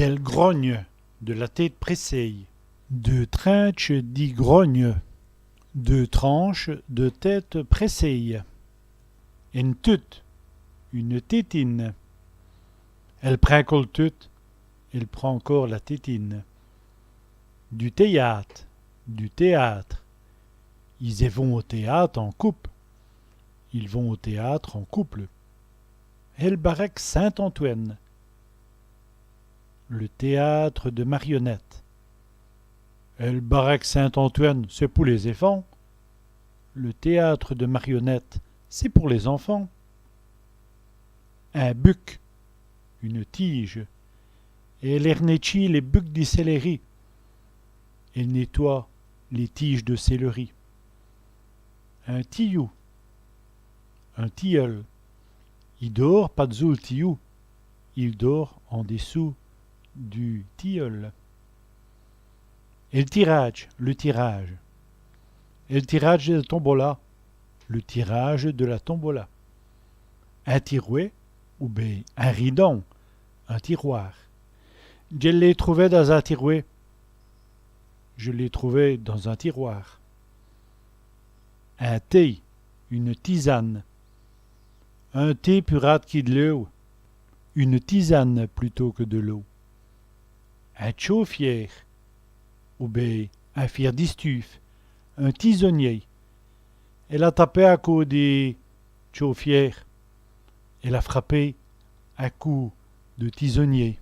d'elle grogne, de la tête pressée. Deux trinches d'y grogne, deux tranches de tête pressée. Une tute, une tétine. Elle prend toute, elle prend encore la tétine. Du théâtre, du théâtre. Ils y vont au théâtre en couple. Ils vont au théâtre en couple. Elle baraque Saint-Antoine. Le théâtre de marionnettes. Elle baraque Saint-Antoine, c'est pour les enfants. Le théâtre de marionnettes, c'est pour les enfants. Un buc, une tige. Elle ernetchie les bucs des céleri. Elle nettoie les tiges de céleri. Un tillou, un tilleul. Il dort pas dessous le tillou. Il dort en dessous du tilleul. Et le tirage, le tirage. Et le tirage de la tombola, le tirage de la tombola. Un tirouet, ou bien un ridon, un tiroir. Je l'ai trouvé dans un tirouet. Je l'ai trouvé dans un tiroir. Un thé, une tisane. Un thé purate qui de l'eau. Une tisane plutôt que de l'eau. Un chauffière, ou bien un fier d'istuf, un tisonnier. Elle a tapé à coup des chauffières. Elle a frappé à coup de tisonnier.